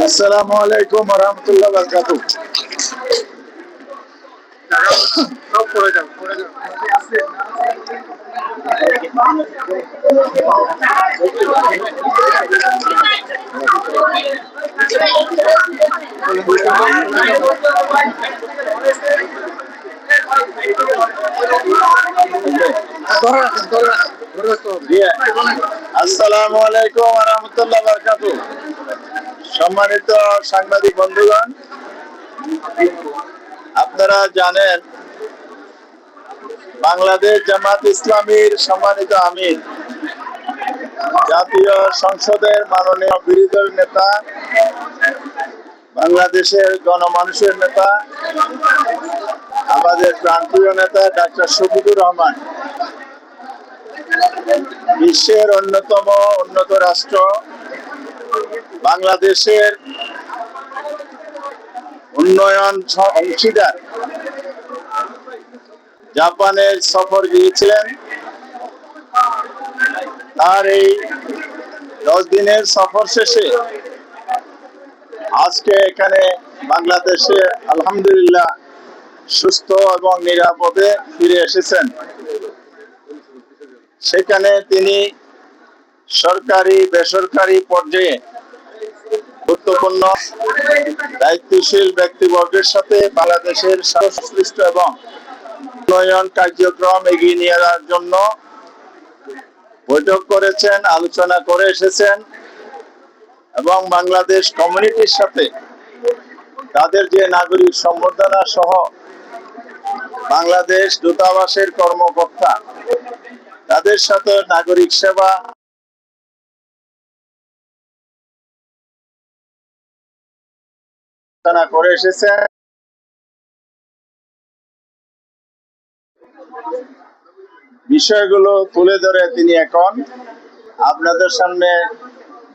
আসসালামু আলাইকুম ওয়া রাহমাতুল্লাহি ওয়া বারাকাতুহু। আসসালামু আলাইকুম ওয়া রাহমাতুল্লাহি ওয়া বারাকাতুহু। সম্মানিত সাংবাদিক বন্ধুগণ, আপনারা জানেন বাংলাদেশ জামাত ইসলামীর সম্মানিত আমির, জাতীয় সংসদের মাননীয় বিরোধী দল নেতা, বাংলাদেশের গণমানুষের নেতা, আমাদের প্রান্তীয় নেতা ডাক্তার শফিকুর রহমান বিশ্বের অন্যতম উন্নত রাষ্ট্র বাংলাদেশের উন্নয়ন অংশীদার জাপানের সফর গিয়েছিলেন। তার এই 10 দিনের সফর শেষে আজকে এখানে বাংলাদেশে আলহামদুলিল্লাহ সুস্থ এবং নিরাপদে ফিরে এসেছেন। সেখানে তিনি সরকারি বেসরকারি পর্যায়ে গুরুত্বপূর্ণ দায়িত্বশীল ব্যক্তিবর্গের সাথে বাংলাদেশের সংশ্লিষ্ট এবং উন্নয়ন কার্যক্রম এগিয়ে নিয়ে যাওয়ার জন্য বৈঠক করেছেন, আলোচনা করে এসেছেন এবং বাংলাদেশ কমিউনিটির সাথে তাদের যে নাগরিক সম্বর্ধনা সহ বাংলাদেশ দূতাবাসের কর্মকর্তা তাদের সাথে নাগরিক সেবা করে এসেছেন। বিষয়গুলো তুলে ধরে তিনি এখন আপনাদের সামনে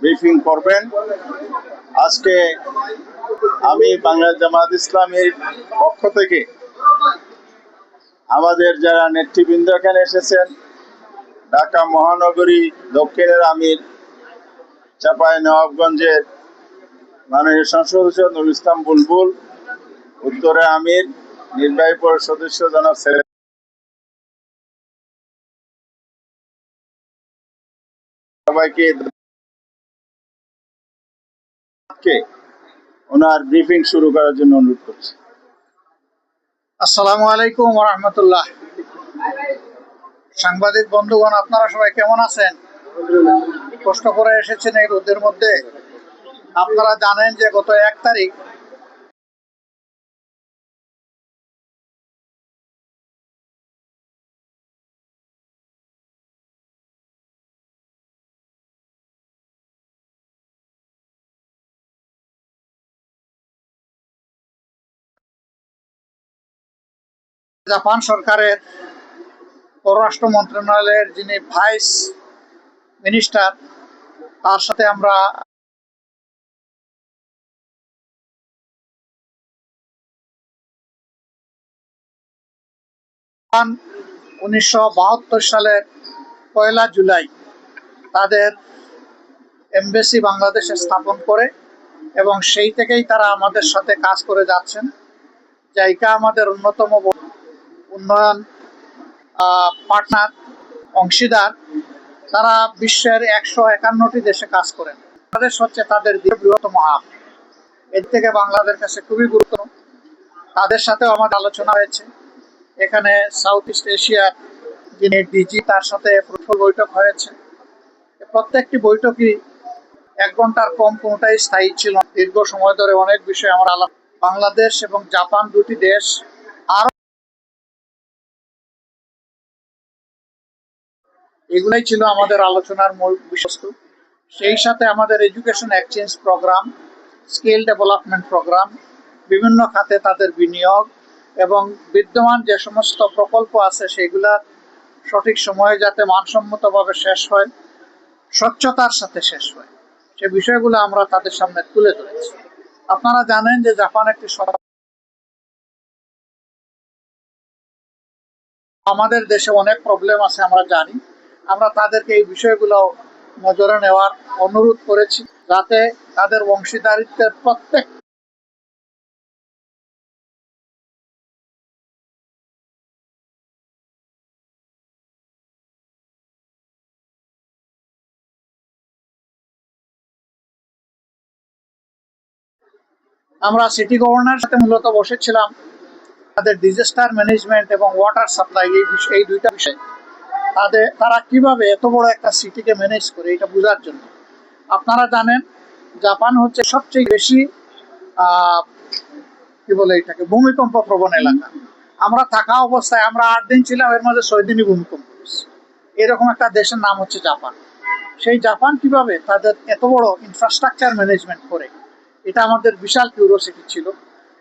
ব্রিফিং করবেন। আজকে আমি বাংলাদেশ জামাত ইসলামীর পক্ষ থেকে আমাদের যারা নেতৃবৃন্দ এখানে এসেছেন, ঢাকা মহানগরী দক্ষিণের আমির, চাঁপাইনবাবগঞ্জের মাননীয় সংসদ সদস্য নুরুল ইসলাম বুলবুল, উত্তরে আমির, নির্বাহী পরিষদ সদস্য জনাব সবাইকে ওনার ব্রিফিং শুরু করার জন্য অনুরোধ করছি। আসসালামু আলাইকুম ওয়া রাহমাতুল্লাহ। সাংবাদিক বন্ধুগণ, আপনারা সবাই কেমন আছেন? কষ্ট করে এসেছেন এই রোদের মধ্যে। আপনারা জানেন যে গত 1 তারিখ জাপান সরকারের পররাষ্ট্র মন্ত্রণালয়ের যিনি ভাইস মিনিস্টার, তার সাথে আমরা 1972 সালের 1 জুলাই তাদের এমবেসি বাংলাদেশে স্থাপন করে এবং সেই থেকেই তারা আমাদের সাথে কাজ করে যাচ্ছেন। জাইকা আমাদের অন্যতম উন্নয়ন পার্টনার, অংশীদার। তারা বিশ্বের 151টি দেশে কাজ করেন। বাংলাদেশ হচ্ছে তাদের বৃহত্তম হাব। এর থেকে বাংলাদেশের কাছে খুবই গুরুত্বপূর্ণ। তাদের সাথেও আমার আলোচনা হয়েছে। এখানে সাউথ ইস্ট এশিয়ার যিনি ডিজি, তার সাথে ফ্রুটফুল বৈঠক হয়েছে। প্রত্যেকটি বৈঠকই 1 ঘন্টার কম, কোনোটাই স্থায়ী ছিল। দীর্ঘ সময় ধরে অনেক বিষয়ে আমার আলাপ। বাংলাদেশ এবং জাপান দুটি দেশ আরো, এগুলাই ছিল আমাদের আলোচনার মূল বিষয়বস্তু। সেই সাথে আমাদের education exchange programme, skill development programme, বিভিন্ন খাতে তাদের বিনিয়োগ এবং বিদ্যমান যে সমস্ত প্রকল্প আছে সেগুলা সঠিক সময়ে যাতে মানসম্মতভাবে শেষ হয়, স্বচ্ছতার সাথে শেষ হয়, সে বিষয়গুলো আমরা তাদের সামনে তুলে ধরেছি। আপনারা জানেন যে জাপান একটি, আমাদের দেশে অনেক প্রবলেম আছে আমরা জানি। আমরা তাদেরকে এই বিষয়গুলো নজরে নেওয়ার অনুরোধ করেছি, যাতে তাদের অংশীদারিত্বের প্রত্যেক আমরা সিটি গভর্নর সাথে মূলত বসেছিলাম তাদের ডিজাস্টার ম্যানেজমেন্ট এবং ওয়াটার সাপ্লাই এই দুইটা বিষয় তারা কিভাবে এত বড় একটা সিটিকে ম্যানেজ করে এটা বোঝার জন্য। আপনারা জানেন জাপান হচ্ছে সবচেয়ে বেশি আহ, কি বলে এটাকে ভূমিকম্প প্রবণ এলাকা। আমরা থাকা অবস্থায় আমরা 8 দিন ছিলাম, এর মধ্যে 6 দিনই ভূমিকম্প হয়েছে। এরকম একটা দেশের নাম হচ্ছে জাপান। সেই জাপান কিভাবে তাদের এত বড় ইনফ্রাস্ট্রাকচার ম্যানেজমেন্ট করে, এটা আমাদের বিশাল কিউরিওসিটি ছিল।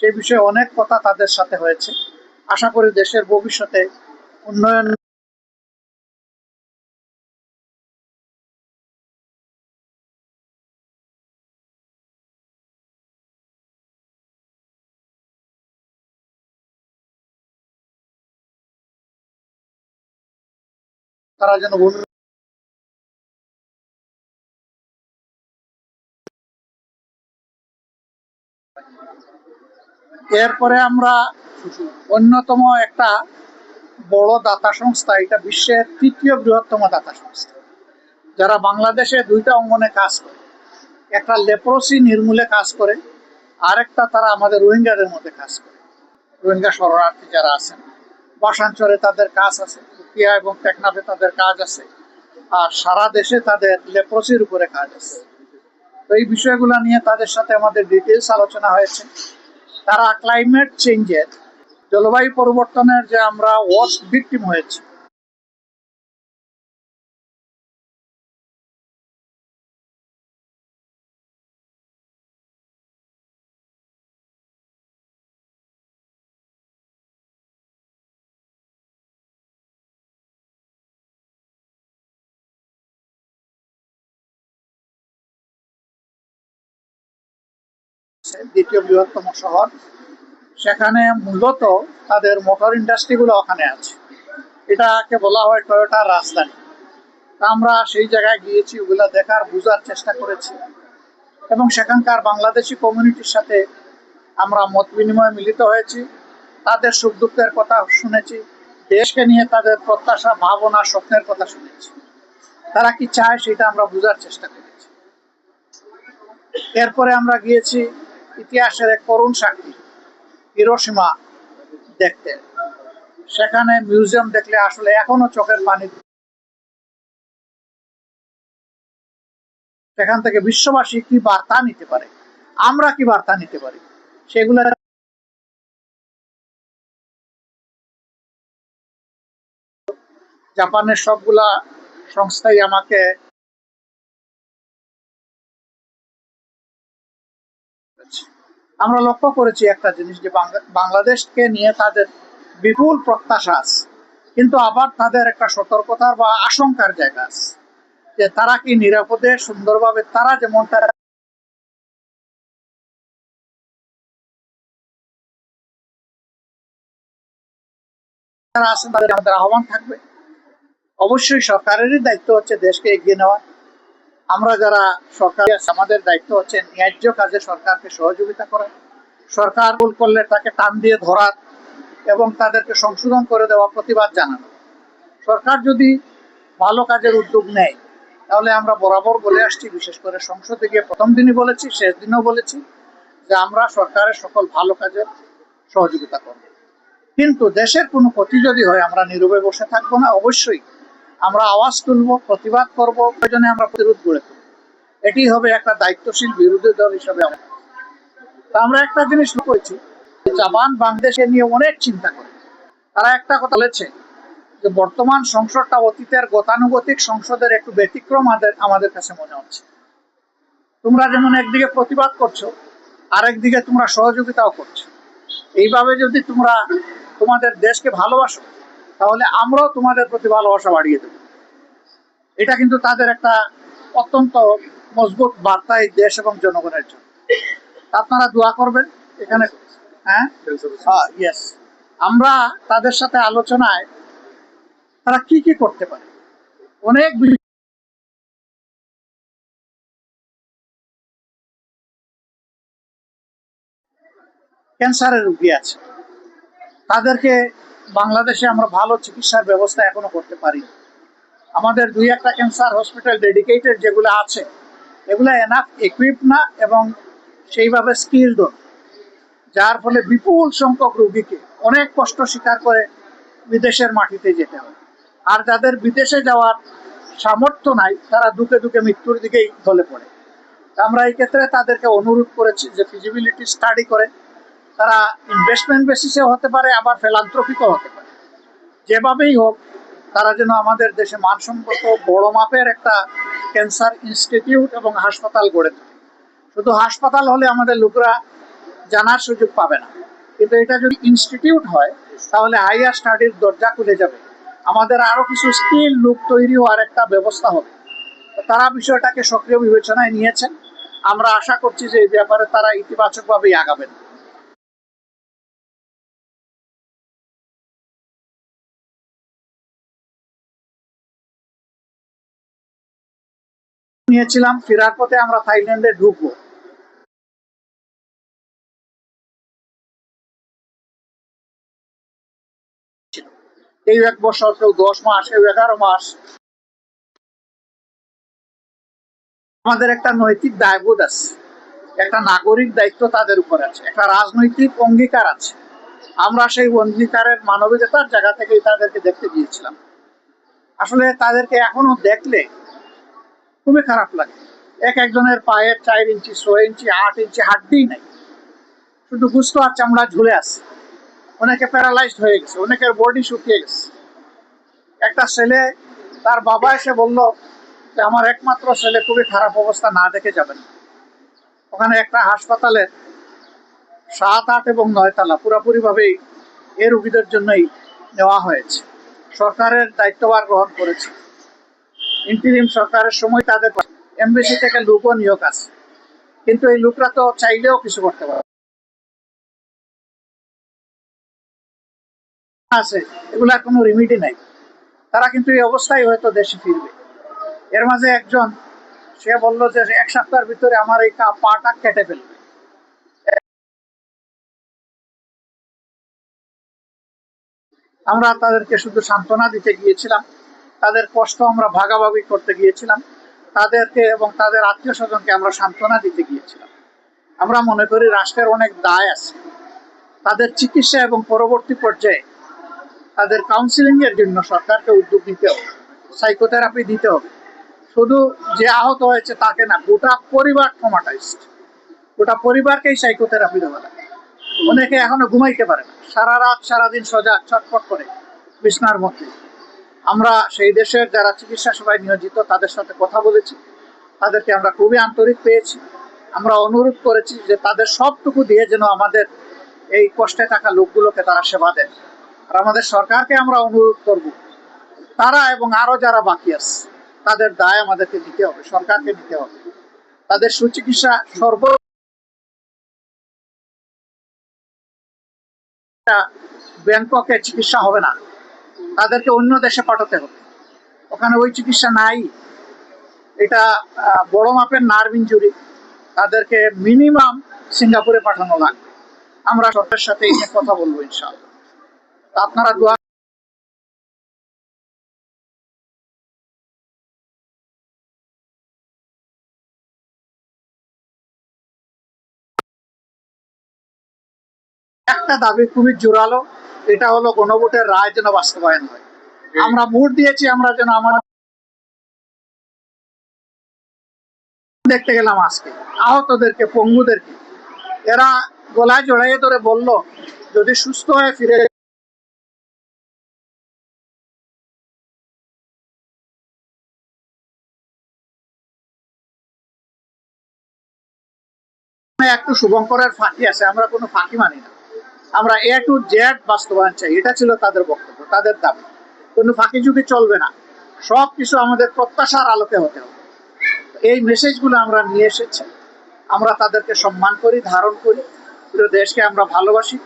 সেই বিষয়ে অনেক কথা তাদের সাথে হয়েছে। আশা করি দেশের ভবিষ্যতে উন্নয়ন তারা যেন এরপরে আমরা অন্যতম একটা বড় দাতা সংস্থা, এটা বিশ্বের 3য় বৃহত্তম দাতা সংস্থা, যারা বাংলাদেশে 2টা অঙ্গনে কাজ করে। একটা লেপ্রোসি নির্মূলে কাজ করে, আরেকটা তারা আমাদের রোহিঙ্গাদের মধ্যে কাজ করে। রোহিঙ্গা শরণার্থী যারা আছেন, বাসাঞ্চলে তাদের কাজ আছে, কুকিয়া এবং টেকনাফে তাদের কাজ আছে, আর সারা দেশে তাদের লেপ্রোসির উপরে কাজ আছে। তো এই বিষয়গুলো নিয়ে তাদের সাথে আমাদের ডিটেলস আলোচনা হয়েছে। তারা ক্লাইমেট চেঞ্জের, জলবায়ু পরিবর্তনের যে আমরা ওয়ার্স্ট ভিকটিম হয়েছি, দ্বিতীয় বৃহত্তম শহর, সেখানে মূলত তাদের মোটর ইন্ডাস্ট্রিগুলো ওখানে আছে। এটাকে বলা হয় টয়োটার রাজধানী। তা আমরা সেই জায়গায় গিয়েছি, ওগুলা দেখার বোঝার চেষ্টা করেছি, এবং সেখানকার বাংলাদেশি কমিউনিটির সাথে আমরা মত বিনিময়ে মিলিত হয়েছি। তাদের সুখ দুঃখের কথা শুনেছি, দেশকে নিয়ে তাদের প্রত্যাশা, ভাবনা, স্বপ্নের কথা শুনেছি। তারা কি চায় সেটা আমরা বোঝার চেষ্টা করেছি। এরপরে আমরা গিয়েছি ইতিহাসের এক করুণ সাক্ষী হিরোশিমা দেখতে। সেখানে মিউজিয়াম দেখলে আসলে এখনো চোখের পানি। সেখান থেকে বিশ্ববাসী কি বার্তা নিতে পারে, আমরা কি বার্তা নিতে পারি, সেগুলো জাপানের সবগুলা সংস্থাই আমাকে। আমরা লক্ষ্য করেছি একটা জিনিস, যে বাংলাদেশকে নিয়ে তাদের বিপুল প্রত্যাশা আছে, কিন্তু আবার তাদের একটা সতর্কতার বা আশঙ্কার জায়গা আছে, যে তারা কি নিরাপদে সুন্দরভাবে তারা যেমনটা তারা আছেন, তাদের আমাদের আহ্বান থাকবে। অবশ্যই সরকারেরই দায়িত্ব হচ্ছে দেশকে এগিয়ে নেওয়া। আমরা যারা সরকারি আছি, আমাদের দায়িত্ব হচ্ছে ন্যায্য কাজে সরকারকে সহযোগিতা করা, সরকার ভুল করলে তাকে টান দিয়ে ধরার এবং তাদেরকে সংশোধন করে দেওয়া, প্রতিবাদ জানানো। সরকার যদি ভালো কাজের উদ্যোগ নেয়, তাহলে আমরা বরাবর বলে আসছি, বিশেষ করে সংসদে গিয়ে প্রথম দিনই বলেছি, শেষ দিনও বলেছি, যে আমরা সরকারের সকল ভালো কাজের সহযোগিতা করব। কিন্তু দেশের কোনো ক্ষতি যদি হয়, আমরা নীরবে বসে থাকবো না। অবশ্যই আমরা আওয়াজ তুলবো, প্রতিবাদ করব, প্রয়োজনে আমরা প্রতিরোধ গড়ে তুলব। এটি হবে একটা দায়িত্বশীল বিরোধী দল হিসেবে। আমরা একটা জিনিস করেছি, জাপান বাংলাদেশে নিয়ে অনেক চিন্তা করে। তারা একটা কথা বলেছে, যে বর্তমান সংসদটা অতীতের গতানুগতিক সংসদের একটু ব্যতিক্রম আমাদের কাছে মনে হচ্ছে। তোমরা যেমন একদিকে প্রতিবাদ করছো, আরেকদিকে তোমরা সহযোগিতাও করছো। এইভাবে যদি তোমরা তোমাদের দেশকে ভালোবাসো, তাহলে আমরাও তোমাদের প্রতি ভালোবাসা বাড়িয়ে দেবো। এটা কিন্তু তাদের একটা অত্যন্ত মজবুত বার্তা এই দেশ এবং জনগণের জন্য। আপনারা দোয়া করবেন এখানে। হ্যাঁ, ইয়েস। আমরা তাদের সাথে আলোচনায় তারা কি কি করতে পারে, অনেক ক্যান্সারের রোগী আছে, তাদেরকে বাংলাদেশে আমরা ভালো চিকিৎসার ব্যবস্থা এখনো করতে পারি। আমাদের 2-1টা ক্যান্সার হসপিটাল ডেডিকেটেড যেগুলো আছে, এগুলো এনাফ ইকুইপ না এবং সেইভাবে স্কিলড, যার ফলে বিপুল সংখ্যক রোগীকে অনেক কষ্ট স্বীকার করে বিদেশের মাটিতে যেতে হয়। আর যাদের বিদেশে যাওয়ার সামর্থ্য নাই, তারা দুকে দুকে মৃত্যুর দিকেই ঢলে পড়ে। আমরা এই ক্ষেত্রে তাদেরকে অনুরোধ করেছি যে ফিজিবিলিটি স্টাডি করে, তারা ইনভেস্টমেন্ট বেসিসে হতে পারে, আবার ফিলান্থ্রপিকও হতে পারে, যেভাবেই হোক তারা যেন আমাদের দেশে মানসম্মত বড় মাপের একটা ক্যান্সার ইনস্টিটিউট এবং হাসপাতাল গড়ে তোলে। শুধু হাসপাতাল হলে আমাদের লোকরা জানার সুযোগ পাবে না, কিন্তু এটা যদি ইনস্টিটিউট হয় তাহলে হাইয়ার স্টাডির দরজা খুলে যাবে, আমাদের আরো কিছু স্কিল লোক তৈরি হওয়ার একটা ব্যবস্থা হবে। তারা বিষয়টাকে সক্রিয় বিবেচনায় নিয়েছেন। আমরা আশা করছি যে এই ব্যাপারে তারা ইতিবাচকভাবেই আগাবেন। নিয়েছিলাম, ফেরার পথে আমরা থাইল্যান্ডে ঢুকবো। কেউ 1 বছর, কেউ 10 মাস, কেউ 11 মাস। আমাদের একটা নৈতিক দায়বোধ আছে, একটা নাগরিক দায়িত্ব তাদের উপর আছে, একটা রাজনৈতিক অঙ্গীকার আছে। আমরা সেই অঙ্গীকারের মানবিকতার জায়গা থেকেই তাদেরকে দেখতে গিয়েছিলাম। আসলে তাদেরকে এখনো দেখলে খুবই খারাপ লাগে। একজনের পায়ের 4 ইঞ্চি, 6 ইঞ্চি, 8 ইঞ্চি হাড্ডি নাই, শুধু গুস্ত আর চামড়া ঝুলে আছে। অনেকে প্যারালাইজড হয়ে গেছে, অনেকের বডি শুকিয়ে গেছে। একটা ছেলে, তার বাবা এসে বলল যে আমার একমাত্র ছেলে খুবই খারাপ অবস্থা, না দেখে যাবেন। ওখানে একটা হাসপাতালে 7, 8 এবং 9 তলা পুরোপুরি ভাবেই এ রোগীদের জন্যই নেওয়া হয়েছে। সরকারের দায়িত্বভার গ্রহণ করেছে, ইন্টিরিম সরকারের সময় তাদের এমবেসি থেকে লোকও নিয়োগ আছে, কিন্তু এই লোকরা তো চাইলেও কিছু করতে পারে আছে, এগুলার কোনো রিমিডি নাই। তারা কিন্তু এই অবস্থায় হয়তো দেশে ফিরবে। এর মাঝে একজন, সে বলল যে 1 সপ্তাহের ভিতরে আমার এই পাটা কেটে ফেলবে। আমরা তাদেরকে শুধু সান্ত্বনা দিতে গিয়েছিলাম, তাদের কষ্ট আমরা ভাগাভাগি করতে গিয়েছিলাম, তাদেরকে এবং তাদের আত্মীয় স্বজনকে আমরা সান্ত্বনা দিতে গিয়েছিলাম। আমরা মনে করি রাষ্ট্রের অনেক দায় আছে, তাদের চিকিৎসা এবং পরবর্তী পর্যায়ে তাদের কাউন্সিলিং এর জন্য সরকারকে উদ্যোগ নিতে হবে, সাইকোথেরাপি দিতে হবে। শুধু যে আহত হয়েছে তাকে না, গোটা পরিবার ট্রমাটাইজড, গোটা পরিবারকেই সাইকোথেরাপি দেওয়া লাগে। অনেকে এখনো ঘুমাইতে পারে না, সারা রাত সারাদিন সজাগ, ছটফট করে বিছনার মধ্যে। আমরা সেই দেশের যারা চিকিৎসা সেবায় নিয়োজিত তাদের সাথে কথা বলেছি, তাদেরকে আমরা খুবই আন্তরিক পেয়েছি। আমরা অনুরোধ করেছি যে তাদের সবটুকু দিয়ে যেন আমাদের এই কষ্টে থাকা লোকগুলোকে তারা সেবা দেন। আর আমাদের সরকারকে আমরা অনুরোধ করব, তারা এবং আরো যারা বাকি আছে তাদের দায় আমাদেরকে নিতে হবে, সরকারকে নিতে হবে। তাদের সুচিকিৎসা ব্যাংককে চিকিৎসা হবে না, তাদেরকে অন্য দেশে পাঠাতে হবে, ওখানে ওই চিকিৎসা নাই। এটা বড় মাপের নার্ভ ইনজুরি, তাদেরকে মিনিমাম সিঙ্গাপুরে পাঠানো লাগবে। আমরা সরকারের সাথে এই নিয়ে কথা বলবো ইনশাআল্লাহ। আপনারা দোয়া। একটা দাবি খুবই জোরালো, এটা হলো গণভোটের রায় যেন বাস্তবায়ন হয়। আমরা ভোট দিয়েছি, আমরা যেন আমাদের দেখতে গেলাম আজকে আহতদেরকে, পঙ্গুদেরকে, এরা গলায় জড়াইয়ে ধরে বলল যদি সুস্থ হয়ে ফিরে একটু শুভঙ্করের ফাঁকি আছে, আমরা কোনো ফাঁকি মানি না, আমরা A to Z বাস্তবায়ন চাই। এটা ছিল তাদের বক্তব্য, তাদের দাবি। কোনো ফাঁকি ঝুঁকি চলবে না, সবকিছু আমাদের প্রত্যাশার আলোকে হতে হবে। এই মেসেজগুলো আমরা নিয়ে এসেছি। আমরা তাদেরকে সম্মান করি, ধারণ করি, পুরো দেশকে আমরা ভালোবাসি।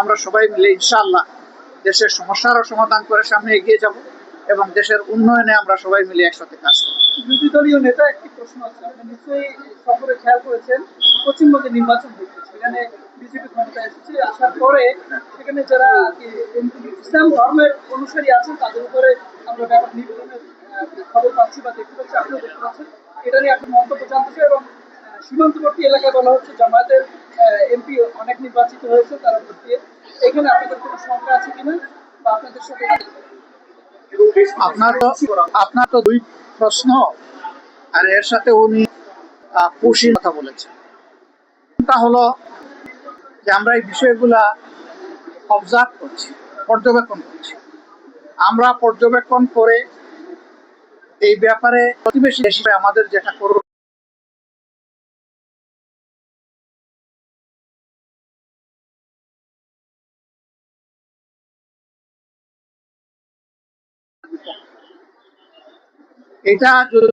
আমরা সবাই মিলে ইনশাআল্লাহ দেশের সমস্যারও সমাধান করে সামনে এগিয়ে যাব এবং দেশের উন্নয়নে আমরা সবাই মিলে একসাথে কাজ করব। বিরোধী দলীয় নেতা একটি প্রশ্ন আছে, আপনি নিশ্চয়ই সফরে খেয়াল করেছেন পশ্চিমবঙ্গে নির্বাচন হচ্ছে, সেখানে বিজেপি ক্ষমতায় এসেছে, আসার পরে সেখানে যারা আর কি ইসলাম ধর্মের অনুসারী আছেন তাদের উপরে আমরা ব্যাপক নিপীড়নের খবর পাচ্ছি বা দেখতে পাচ্ছি, আপনিও দেখতে পাচ্ছেন। এটা নিয়ে আপনি মন্তব্য জানতে চাই। এবং সীমান্তবর্তী এলাকায় বলা হচ্ছে জামায়াতের এমপি অনেক নির্বাচিত হয়েছে তারা ভোট দিয়ে। এখানে আপনাদের কোনো শঙ্কা আছে কিনা বা আপনাদের সাথে আপনার তো দুই প্রশ্ন, আর এর সাথে উনি খুশির কথা বলেছেন। তা হলো যে আমরা এই বিষয়গুলা অবজার্ভ করছি, পর্যবেক্ষণ করছি। আমরা পর্যবেক্ষণ করে এই ব্যাপারে প্রতিবেশী হিসেবে আমাদের যেটা করব, এটা যদি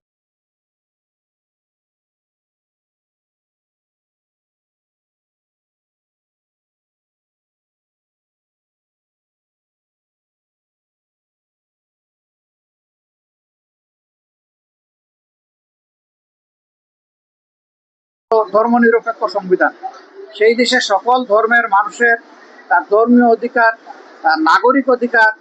ধর্মনিরপেক্ষ সংবিধান, সেই দেশে সকল ধর্মের মানুষের তার ধর্মীয় অধিকার, তার নাগরিক অধিকার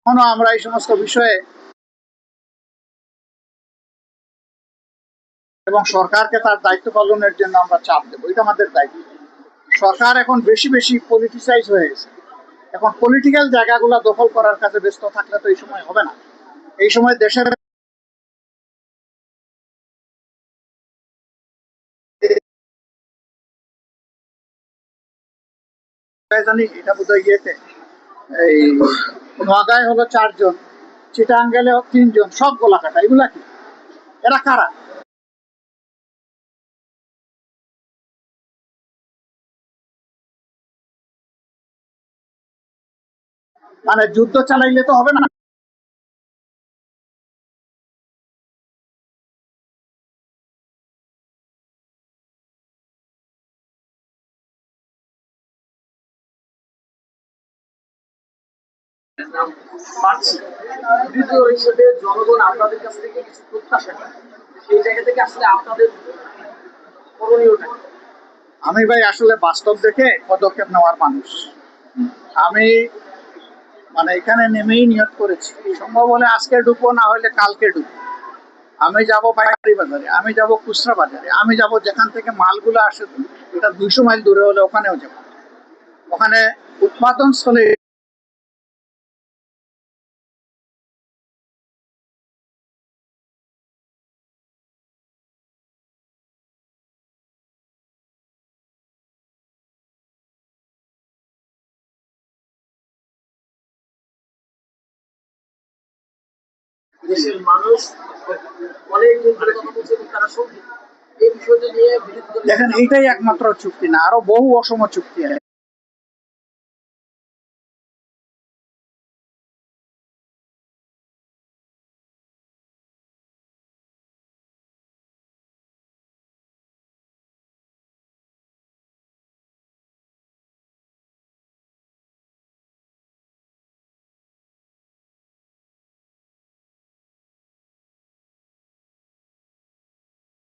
এখনো আমরা এই সমস্ত বিষয়ে এবং সরকারকে তার দায়িত্ব পালনের জন্য আমরা চাপ দেবো, এটা আমাদের দায়িত্ব। সরকার এখন বেশি বেশি পলিটিসাইজ হয়ে গেছে, এখন পলিটিক্যাল জায়গাগুলো দখল করার কাছে ব্যস্ত থাকলে তো এই সময় হবে না। এই সময় দেশের জানি এটা বোধহয় ইয়েতে এই নোয়াগায় হলো 4 জন, চিটাঙ্গেলে 3 জন, সব গোলা কাটা। এগুলা কি? এরা কারা? মানে যুদ্ধ চালাইলে তো হবে না। পাচ্ছি দ্বিতীয় হিসেবে জনগণ আপনাদের কাছ থেকে কিছু প্রত্যাশা করে, সেই জায়গা থেকে আসলে আপনাদের করণীয়টা কি? আমি ভাই আসলে বাস্তব দেখে পদক্ষেপ নেওয়ার মানুষ। আমি মানে এখানে নেমেই নিয়ত করেছি, সম্ভব হলে আজকে ঢুকবো, না হলে কালকে ঢুকবো। আমি যাব পাইকারি বাজারে, আমি যাব খুচরা বাজারে, আমি যাব যেখান থেকে মালগুলো আসে, এটা 200 মাইল দূরে হলে ওখানেও যাব। ওখানে উৎপাদন স্থলে দেশের মানুষ অনেক দিন ধরে কথা বলছে এবং তারা সত্যি এই বিষয়টা নিয়ে বিরোধী দলের দেখেন, এইটাই একমাত্র চুক্তি না, আরো বহু অসম চুক্তি আছে।